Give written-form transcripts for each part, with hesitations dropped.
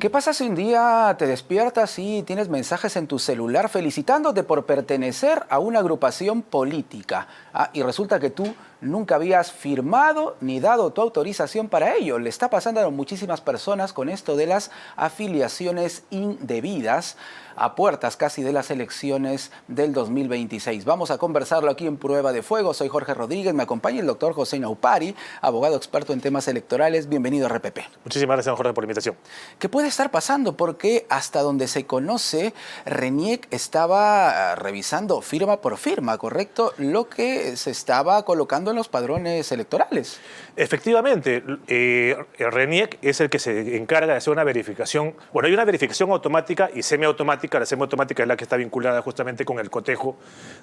¿Qué pasa si un día te despiertas y tienes mensajes en tu celular felicitándote por pertenecer a una agrupación política? Y resulta que tú nunca habías firmado ni dado tu autorización para ello. Le está pasando a muchísimas personas con esto de las afiliaciones indebidas a puertas casi de las elecciones del 2026. Vamos a conversarlo aquí en Prueba de Fuego. Soy Jorge Rodríguez, me acompaña el doctor José Naupari, abogado experto en temas electorales. Bienvenido a RPP. Muchísimas gracias, Jorge, por la invitación. ¿Qué puede estar pasando? Porque hasta donde se conoce, RENIEC estaba revisando firma por firma, ¿correcto? Lo que se estaba colocando en los padrones electorales. Efectivamente, el RENIEC es el que se encarga de hacer una verificación. Bueno, hay una verificación automática y semiautomática. La semiautomática es la que está vinculada justamente con el cotejo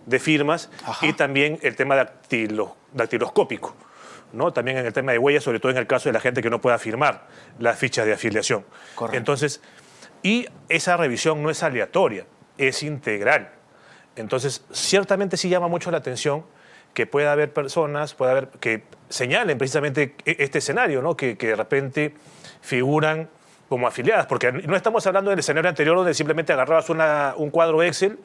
de firmas. Ajá. Y también el tema dactiloscópico, ¿no? También en el tema de huellas, sobre todo en el caso de la gente que no pueda firmar las fichas de afiliación. Correcto. Entonces, y esa revisión no es aleatoria, es integral. Entonces, ciertamente sí llama mucho la atención que pueda haber personas, que señalen precisamente este escenario, ¿no? Que de repente figuran como afiliadas, porque no estamos hablando del escenario anterior donde simplemente agarrabas un cuadro Excel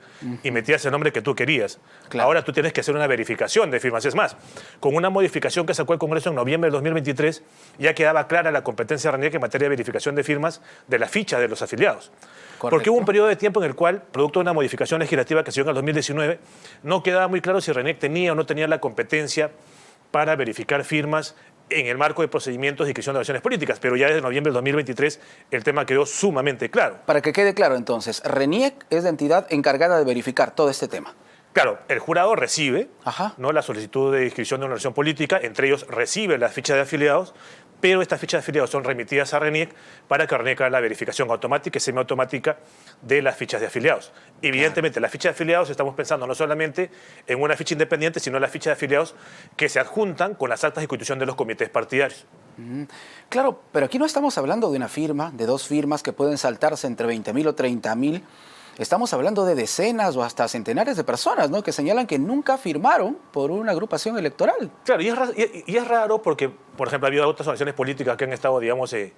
y metías el nombre que tú querías. Claro. Ahora tú tienes que hacer una verificación de firmas. Es más, con una modificación que sacó el Congreso en noviembre del 2023, ya quedaba clara la competencia de RENIEC en materia de verificación de firmas de la ficha de los afiliados. Correcto. Porque hubo un periodo de tiempo en el cual, producto de una modificación legislativa que se dio en el 2019, no quedaba muy claro si RENIEC tenía o no tenía la competencia para verificar firmas en el marco de procedimientos de inscripción de organizaciones políticas, pero ya desde noviembre del 2023 el tema quedó sumamente claro. Para que quede claro entonces, RENIEC es la entidad encargada de verificar todo este tema. Claro, el jurado recibe, ¿no?, la solicitud de inscripción de una organización política, entre ellos recibe las fichas de afiliados, pero estas fichas de afiliados son remitidas a RENIEC para que RENIEC haga la verificación automática y semiautomática de las fichas de afiliados. Evidentemente, las fichas de afiliados estamos pensando no solamente en una ficha independiente, sino en las fichas de afiliados que se adjuntan con las actas de constitución de los comités partidarios. Claro, pero aquí no estamos hablando de una firma, de dos firmas que pueden saltarse entre 20.000 o 30.000. Estamos hablando de decenas o hasta centenares de personas, ¿no?, que señalan que nunca firmaron por una agrupación electoral. Claro, y es raro porque, por ejemplo, ha habido otras organizaciones políticas que han estado, digamos, en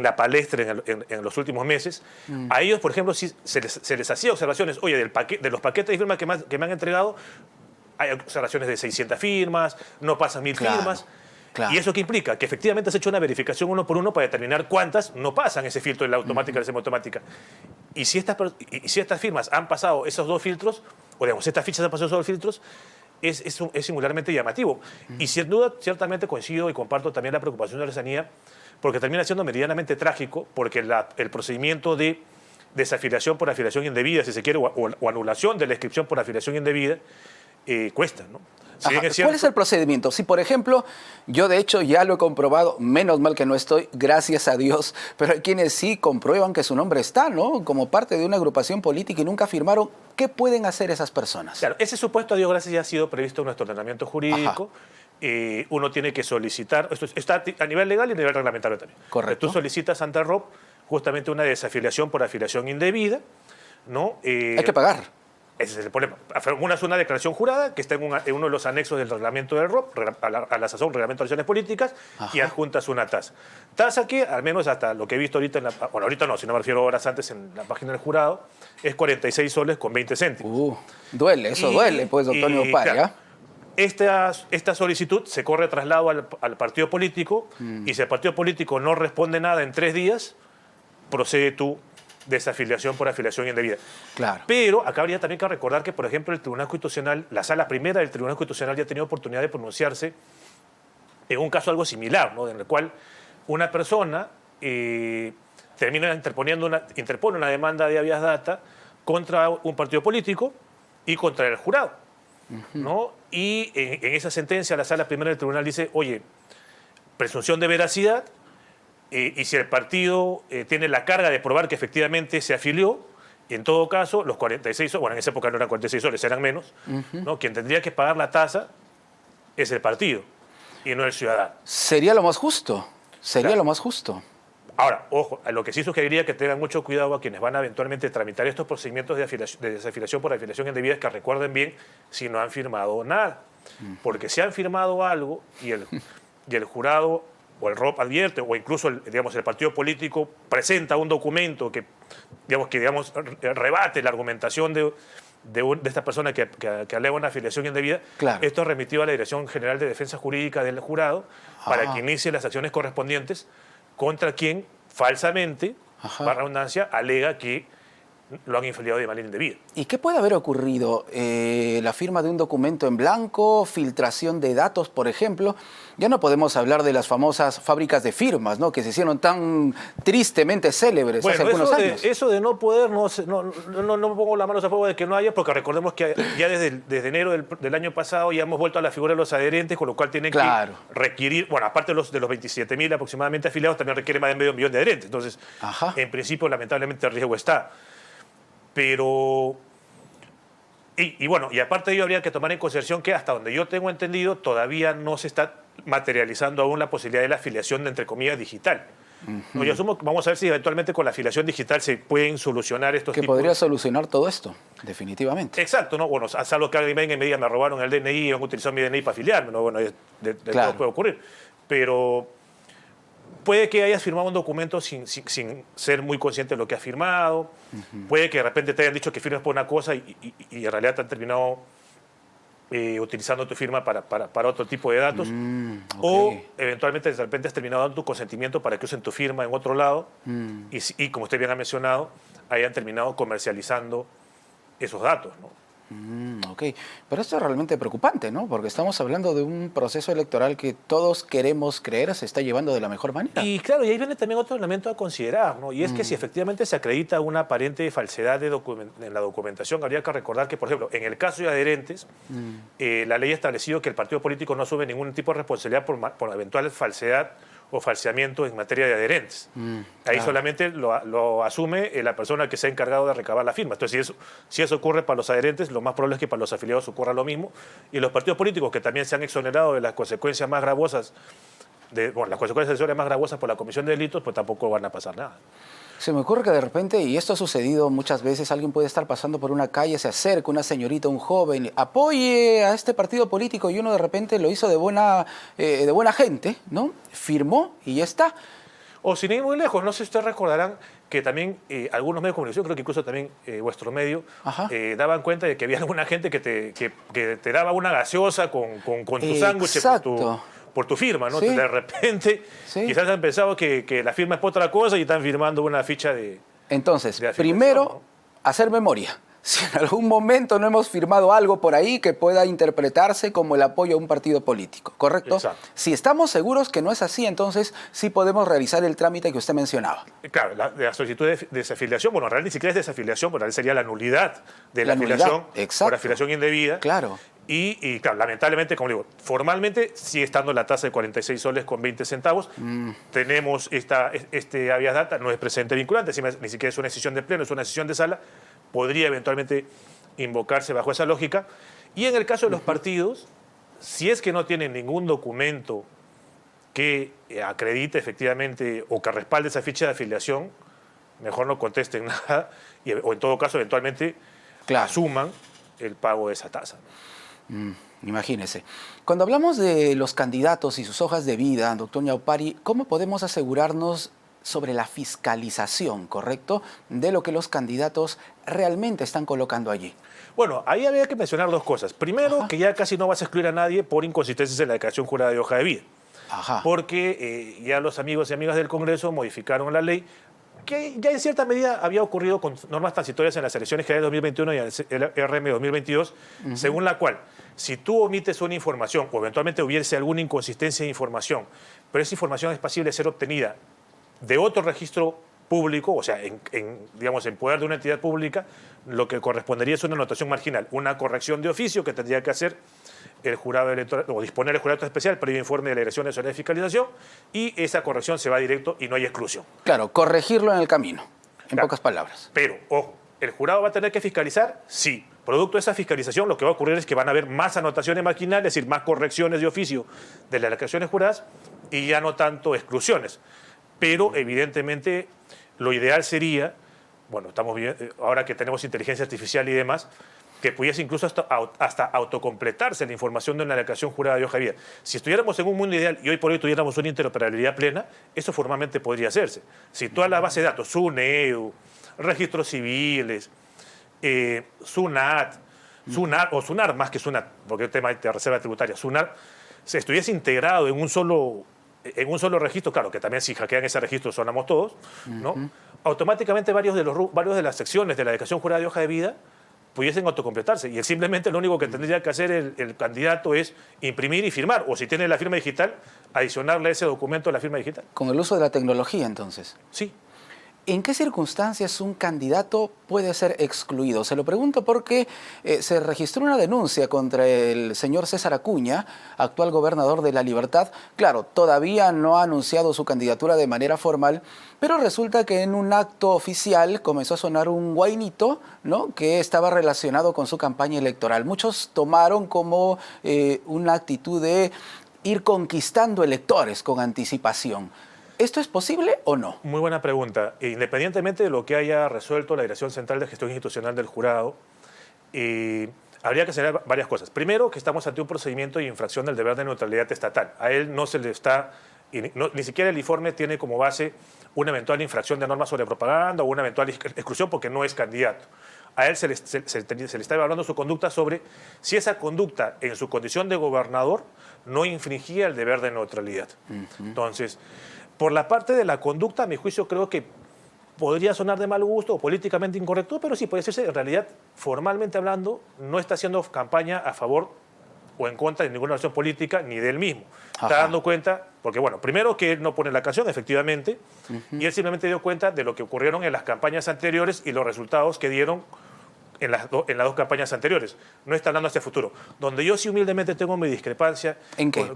la palestra en los últimos meses. A ellos, por ejemplo, sí se les hacía observaciones. Oye, de los paquetes de firmas que me han entregado, hay observaciones de 600 firmas, no pasan 1.000 firmas. Claro. ¿Y eso qué implica? Que efectivamente has hecho una verificación uno por uno para determinar cuántas no pasan ese filtro de la automática y la semiautomática. Y si estas firmas han pasado esos dos filtros, o digamos, estas fichas han pasado esos dos filtros, es singularmente llamativo. Y sin duda, ciertamente coincido y comparto también la preocupación de la ciudadanía, porque termina siendo meridianamente trágico, porque el procedimiento de desafiliación por afiliación indebida, si se quiere, o anulación de la inscripción por afiliación indebida, cuesta, ¿no? Ajá, ¿cuál es el procedimiento? Si, por ejemplo, yo de hecho ya lo he comprobado, menos mal que no estoy, gracias a Dios, pero hay quienes sí comprueban que su nombre está, ¿no?, como parte de una agrupación política y nunca firmaron. ¿Qué pueden hacer esas personas? Claro, ese supuesto, a Dios gracias, ya ha sido previsto en nuestro ordenamiento jurídico. Uno tiene que solicitar, esto está a nivel legal y a nivel reglamentario también. Correcto. Tú solicitas ante ROP justamente una desafiliación por afiliación indebida, ¿no? Hay que pagar. Ese es el problema. Una es una declaración jurada que está en uno de los anexos del reglamento del ROP, a la sazón, reglamento de acciones políticas, y adjuntas una tasa. Tasa que, al menos hasta lo que he visto ahorita, bueno, ahorita no, si no me refiero horas antes en la página del jurado, es 46 soles con 20 céntimos. Duele, eso duele, pues, doctor Naupari. Claro, esta solicitud se corre traslado al partido político, y si el partido político no responde nada en 3 días, procede tu desafiliación por afiliación indebida. Claro. Pero acá habría también que recordar que, por ejemplo, el Tribunal Constitucional, la sala primera del Tribunal Constitucional ya ha tenido oportunidad de pronunciarse en un caso algo similar, ¿no?, en el cual una persona termina interpone una demanda de habeas data contra un partido político y contra el jurado, ¿no? Y en esa sentencia la sala primera del tribunal dice, oye, presunción de veracidad, y si el partido tiene la carga de probar que efectivamente se afilió, y en todo caso, los 46 soles, bueno, en esa época no eran 46 soles, eran menos, ¿no?, quien tendría que pagar la tasa es el partido y no el ciudadano. Sería lo más justo, sería lo más justo. Ahora, ojo, a lo que sí sugeriría que tengan mucho cuidado a quienes van a eventualmente tramitar estos procedimientos de desafiliación por afiliación indebida, que recuerden bien si no han firmado nada. Porque si han firmado algo y el jurado o el ROP advierte, o incluso el partido político presenta un documento que rebate la argumentación de esta persona que alega una afiliación indebida, claro. esto es remitido a la Dirección General de Defensa Jurídica del jurado para que inicie las acciones correspondientes contra quien falsamente, para redundancia, alega que lo han infiliado de manera indebida. ¿Y qué puede haber ocurrido? La firma de un documento en blanco, filtración de datos, por ejemplo. Ya no podemos hablar de las famosas fábricas de firmas, ¿no?, que se hicieron tan tristemente célebres hace algunos años. Eso de no poder, no pongo las manos a fuego de que no haya, porque recordemos que ya desde enero del año pasado ya hemos vuelto a la figura de los adherentes, con lo cual tienen que requerir, bueno, aparte de los 27.000 aproximadamente afiliados, también requiere más de medio millón de adherentes. Entonces, en principio, lamentablemente, el riesgo está. Pero, y aparte de ello habría que tomar en consideración que hasta donde yo tengo entendido todavía no se está materializando aún la posibilidad de la afiliación de, entre comillas, digital. No, yo asumo, vamos a ver si eventualmente con la afiliación digital se pueden solucionar estos tipos. Que podría solucionar todo esto, definitivamente. Exacto, ¿no? Bueno, salvo que alguien venga y me diga, me robaron el DNI y han utilizado mi DNI para afiliarme, ¿no? Bueno, todo puede ocurrir. Pero puede que hayas firmado un documento sin ser muy consciente de lo que has firmado. Puede que de repente te hayan dicho que firmes por una cosa y en realidad te han terminado utilizando tu firma para otro tipo de datos. O eventualmente de repente has terminado dando tu consentimiento para que usen tu firma en otro lado y como usted bien ha mencionado, hayan terminado comercializando esos datos, ¿no? Ok, pero esto es realmente preocupante, ¿no? Porque estamos hablando de un proceso electoral que todos queremos creer se está llevando de la mejor manera. Y claro, y ahí viene también otro elemento a considerar, ¿no? Y es que si efectivamente se acredita una aparente falsedad en la documentación, habría que recordar que, por ejemplo, en el caso de adherentes, la ley ha establecido que el partido político no asume ningún tipo de responsabilidad por eventual falsedad o falseamiento en materia de adherentes. Ahí solamente lo asume la persona que se ha encargado de recabar la firma. Entonces, si eso ocurre para los adherentes, lo más probable es que para los afiliados ocurra lo mismo. Y los partidos políticos que también se han exonerado de las consecuencias más gravosas, las consecuencias más gravosas por la comisión de delitos, pues tampoco van a pasar nada. Se me ocurre que de repente, y esto ha sucedido muchas veces, alguien puede estar pasando por una calle, se acerca una señorita, un joven, apoye a este partido político y uno de repente lo hizo de buena gente, ¿no? Firmó y ya está. O sin ir muy lejos, no sé si ustedes recordarán que también algunos medios de comunicación, creo que incluso también vuestro medio, daban cuenta de que había alguna gente que te daba una gaseosa con tu sándwich por tu firma, ¿no? De repente, quizás han pensado que la firma es por otra cosa y están firmando una ficha de... Entonces, primero, hacer memoria. Si en algún momento no hemos firmado algo por ahí que pueda interpretarse como el apoyo a un partido político, ¿correcto? Exacto. Si estamos seguros que no es así, entonces sí podemos realizar el trámite que usted mencionaba. Claro, la solicitud de desafiliación, bueno, en realidad ni siquiera es desafiliación, porque sería la nulidad de la afiliación por afiliación indebida. Claro. Y claro, lamentablemente, como digo, formalmente sigue estando la tasa de 46 soles con 20 centavos. Tenemos este habeas data, no es presente vinculante, ni siquiera es una decisión de pleno, es una decisión de sala. Podría eventualmente invocarse bajo esa lógica. Y en el caso de los partidos, si es que no tienen ningún documento que acredite efectivamente o que respalde esa ficha de afiliación, mejor no contesten nada o en todo caso eventualmente asuman el pago de esa tasa. Imagínese. Cuando hablamos de los candidatos y sus hojas de vida, doctor Ñaupari, ¿cómo podemos asegurarnos sobre la fiscalización, correcto, de lo que los candidatos realmente están colocando allí? Bueno, ahí había que mencionar dos cosas. Primero, que ya casi no vas a excluir a nadie por inconsistencias en la declaración jurada de hoja de vida. Porque ya los amigos y amigas del Congreso modificaron la ley, que ya en cierta medida había ocurrido con normas transitorias en las elecciones generales de 2021 y el RM 2022, según la cual, si tú omites una información o eventualmente hubiese alguna inconsistencia de información, pero esa información es pasible de ser obtenida de otro registro público, o sea, digamos, en poder de una entidad pública, lo que correspondería es una anotación marginal, una corrección de oficio que tendría que hacer el jurado electoral, o disponer el jurado especial previo informe de la Dirección Nacional de Fiscalización, y esa corrección se va directo y no hay exclusión. Claro, corregirlo en el camino, en pocas palabras. Pero, ojo, ¿el jurado va a tener que fiscalizar? Sí. Producto de esa fiscalización, lo que va a ocurrir es que van a haber más anotaciones marginales, es decir, más correcciones de oficio de las declaraciones juradas y ya no tanto exclusiones. Pero, evidentemente, lo ideal sería, bueno, estamos bien, ahora que tenemos inteligencia artificial y demás, que pudiese incluso hasta autocompletarse la información de una declaración jurada de hoja de vida. Si estuviéramos en un mundo ideal y hoy por hoy tuviéramos una interoperabilidad plena, eso formalmente podría hacerse. Si todas las bases de datos, SUNEDU, registros civiles, SUNAT, o SUNAR más que SUNAT, porque es el tema de reserva tributaria, SUNAR, se estuviese integrado en un solo registro, claro, que también si hackean ese registro sonamos todos, ¿no? Automáticamente varios de las secciones de la declaración jurada de hoja de vida pudiesen autocompletarse y simplemente lo único que tendría que hacer el candidato es imprimir y firmar, o si tiene la firma digital, adicionarle a ese documento la firma digital. Con el uso de la tecnología, entonces. Sí. ¿En qué circunstancias un candidato puede ser excluido? Se lo pregunto porque se registró una denuncia contra el señor César Acuña, actual gobernador de La Libertad. Claro, todavía no ha anunciado su candidatura de manera formal, pero resulta que en un acto oficial comenzó a sonar un guainito, ¿no?, que estaba relacionado con su campaña electoral. Muchos tomaron como una actitud de ir conquistando electores con anticipación. ¿Esto es posible o no? Muy buena pregunta. Independientemente de lo que haya resuelto la Dirección Central de Gestión Institucional del Jurado, habría que hacer varias cosas. Primero, que estamos ante un procedimiento de infracción del deber de neutralidad estatal. A él no se le está, ni siquiera el informe tiene como base una eventual infracción de normas sobre propaganda o una eventual exclusión porque no es candidato. A él se le está evaluando su conducta sobre si esa conducta en su condición de gobernador no infringía el deber de neutralidad. Entonces, por la parte de la conducta, a mi juicio, creo que podría sonar de mal gusto o políticamente incorrecto, pero sí puede ser, en realidad, formalmente hablando, no está haciendo campaña a favor o en contra de ninguna organización política ni de él mismo. Ajá. Está dando cuenta, porque bueno, primero que él no pone la canción, efectivamente, y él simplemente dio cuenta de lo que ocurrieron en las campañas anteriores y los resultados que dieron en las dos campañas anteriores. No está hablando hacia el futuro. Donde yo sí humildemente tengo mi discrepancia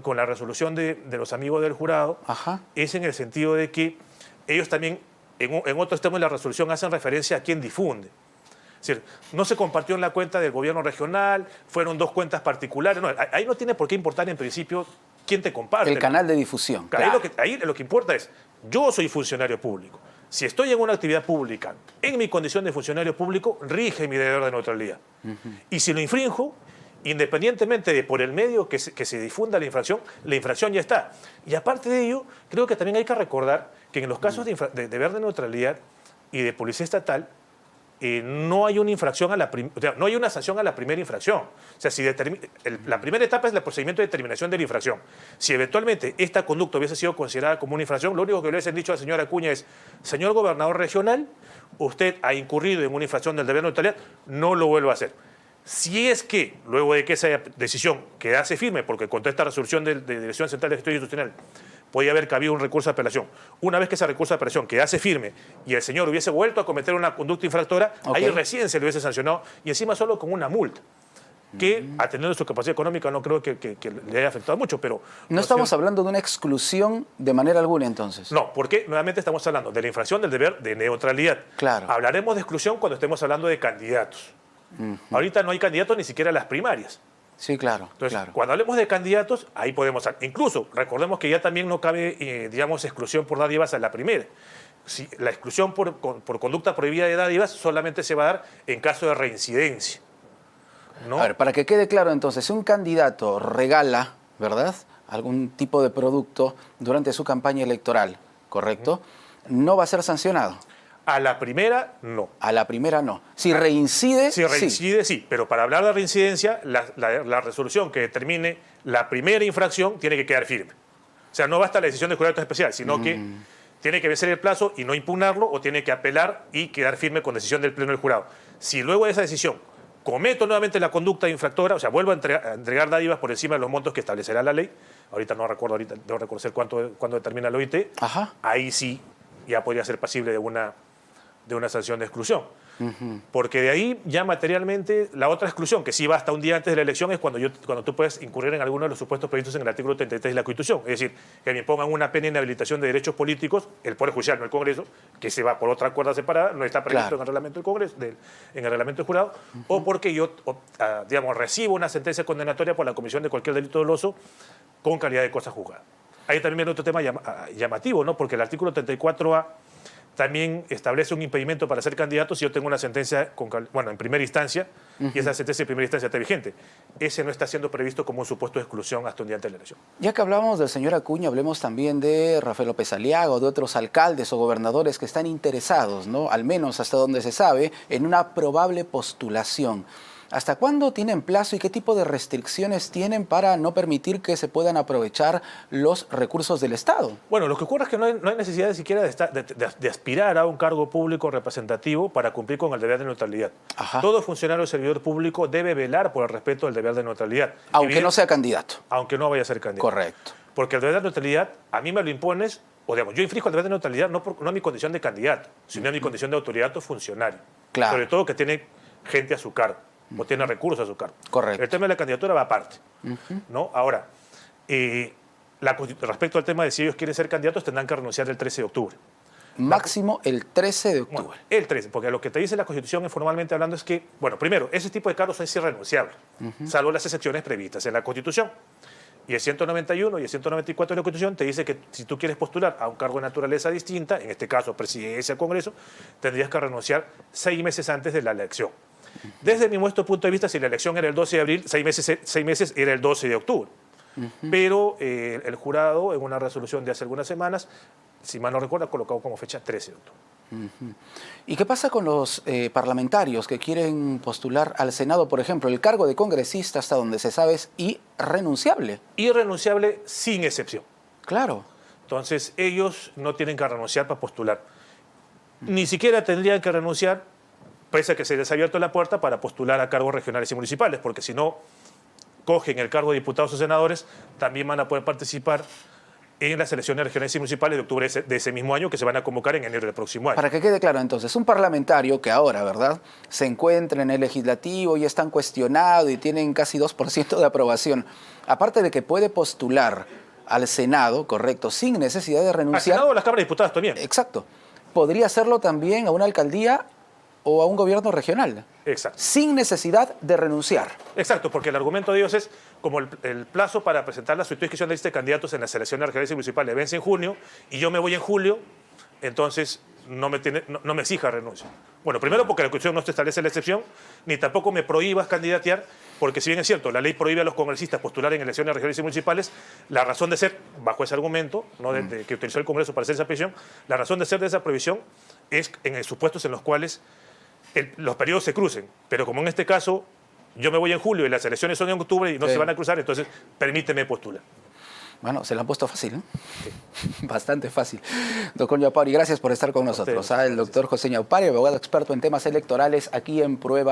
con la resolución de los amigos del jurado, Ajá. es en el sentido de que ellos también, en otros temas de la resolución, hacen referencia a quien difunde. Es decir, no se compartió en la cuenta del gobierno regional, fueron dos cuentas particulares. No, ahí no tiene por qué importar en principio quién te comparte. El canal de difusión. Claro. Ahí lo que importa es, yo soy funcionario público. Si estoy en una actividad pública, en mi condición de funcionario público, rige mi deber de neutralidad. Y si lo infrinjo, independientemente de por el medio que se difunda la infracción ya está. Y aparte de ello, creo que también hay que recordar que en los casos de deber de neutralidad y de policía estatal, no hay una infracción no hay una sanción a la primera infracción. O sea, si la primera etapa es el procedimiento de determinación de la infracción. Si eventualmente esta conducta hubiese sido considerada como una infracción, lo único que le hubiesen dicho al señor Acuña es: señor gobernador regional, usted ha incurrido en una infracción del deber de neutralidad, no lo vuelva a hacer. Si es que, luego de que esa decisión quedase firme, porque contra esta resolución de Dirección Central de Gestión Institucional podía haber cabido un recurso de apelación. Una vez que ese recurso de apelación quedase firme y el señor hubiese vuelto a cometer una conducta infractora, ahí recién se le hubiese sancionado, y encima solo con una multa, que atendiendo su capacidad económica no creo que le haya afectado mucho, pero... No estamos hablando de una exclusión de manera alguna, entonces. No, porque nuevamente estamos hablando de la infracción del deber de neutralidad. Claro. Hablaremos de exclusión cuando estemos hablando de candidatos. Ahorita no hay candidatos ni siquiera a las primarias. Sí, claro. Entonces, cuando hablemos de candidatos, ahí podemos... Incluso, recordemos que ya también no cabe, digamos, exclusión por dádivas a la primera. Si la exclusión por conducta prohibida de dádivas solamente se va a dar en caso de reincidencia, ¿no? A ver, para que quede claro entonces, si un candidato regala, ¿verdad?, algún tipo de producto durante su campaña electoral, ¿correcto?, no va a ser sancionado. A la primera, no. A la primera, no. Si reincide, Si reincide, sí. Pero para hablar de reincidencia, la resolución que determine la primera infracción tiene que quedar firme. O sea, no basta la decisión del jurado especial, sino que tiene que vencer el plazo y no impugnarlo, o tiene que apelar y quedar firme con decisión del pleno del jurado. Si luego de esa decisión cometo nuevamente la conducta infractora, o sea, vuelvo a entregar dádivas por encima de los montos que establecerá la ley, no recuerdo cuándo determina la OIT, ahí sí ya podría ser pasible de una sanción de exclusión. Porque de ahí ya materialmente la otra exclusión, que sí va hasta un día antes de la elección, es cuando tú puedes incurrir en alguno de los supuestos previstos en el artículo 33 de la Constitución. Es decir, que me impongan una pena de inhabilitación de derechos políticos, el Poder Judicial, no el Congreso, que se va por otra cuerda separada, no está previsto en el reglamento del Congreso, en el reglamento del jurado, o porque yo, digamos, recibo una sentencia condenatoria por la comisión de cualquier delito doloso con calidad de cosa juzgada. Ahí también viene otro tema llamativo, ¿no? Porque el artículo 34A también establece un impedimento para ser candidato si yo tengo una sentencia, en primera instancia, y esa sentencia de primera instancia está vigente. Ese no está siendo previsto como un supuesto de exclusión hasta un día antes de la elección. Ya que hablamos del señor Acuña, hablemos también de Rafael López Aliaga o de otros alcaldes o gobernadores que están interesados, ¿no? Al menos hasta donde se sabe, en una probable postulación. ¿Hasta cuándo tienen plazo y qué tipo de restricciones tienen para no permitir que se puedan aprovechar los recursos del Estado? Bueno, lo que ocurre es que no hay necesidad siquiera de aspirar a un cargo público representativo para cumplir con el deber de neutralidad. Ajá. Todo funcionario o servidor público debe velar por el respeto del deber de neutralidad. Aunque no sea candidato. Aunque no vaya a ser candidato. Correcto. Porque el deber de neutralidad a mí me lo impones, o digamos, yo infringo el deber de neutralidad no a mi condición de candidato, sino a mi condición de autoridad o funcionario. Claro. Sobre todo que tiene gente a su cargo. O tiene recursos a su cargo. Correcto. El tema de la candidatura va aparte. ¿No? Ahora, respecto al tema de si ellos quieren ser candidatos, tendrán que renunciar el 13 de octubre. Máximo el 13 de octubre. Bueno, el 13, porque lo que te dice la Constitución formalmente hablando es que, bueno, primero, ese tipo de cargos es irrenunciable, salvo las excepciones previstas en la Constitución. Y el 191 y el 194 de la Constitución te dice que si tú quieres postular a un cargo de naturaleza distinta, en este caso presidencia, Congreso, tendrías que renunciar 6 meses antes de la elección. Desde mi modesto punto de vista, si la elección era el 12 de abril, 6 meses era el 12 de octubre. Pero el jurado, en una resolución de hace algunas semanas, si mal no recuerdo, ha colocado como fecha 13 de octubre. ¿Y qué pasa con los parlamentarios que quieren postular al Senado, por ejemplo? El cargo de congresista, hasta donde se sabe, es irrenunciable. Irrenunciable sin excepción. Claro. Entonces, ellos no tienen que renunciar para postular. Ni siquiera tendrían que renunciar, pese a que se les ha abierto la puerta para postular a cargos regionales y municipales, porque si no cogen el cargo de diputados o senadores, también van a poder participar en las elecciones regionales y municipales de octubre de ese mismo año, que se van a convocar en enero del próximo año. Para que quede claro, entonces, un parlamentario que ahora, ¿verdad?, se encuentra en el legislativo y es tan cuestionado y tienen casi 2% de aprobación, aparte de que puede postular al Senado, correcto, sin necesidad de renunciar. Al Senado o a las cámaras de diputados también. Exacto. Podría hacerlo también a una alcaldía o a un gobierno regional. Exacto. Sin necesidad de renunciar. Exacto, porque el argumento de ellos es, como el plazo para presentar la solicitud de inscripción de lista de candidatos en las elecciones regionales y municipales vence en junio, y yo me voy en julio, entonces no me exija renuncia. Bueno, primero porque la Constitución no te establece la excepción, ni tampoco me prohíbas candidatear, porque si bien es cierto, la ley prohíbe a los congresistas postular en elecciones regionales y municipales, la razón de ser, bajo ese argumento, ¿no?, que utilizó el Congreso para hacer esa prohibición, la razón de ser de esa prohibición es en supuestos en los cuales los periodos se crucen, pero como en este caso yo me voy en julio y las elecciones son en octubre y no se van a cruzar, entonces permíteme postular. Bueno, se la han puesto fácil, ¿eh? Sí. Bastante fácil. Doctor Ñaupari, gracias por estar con nosotros. El doctor José Ñaupari, abogado experto en temas electorales aquí en Prueba.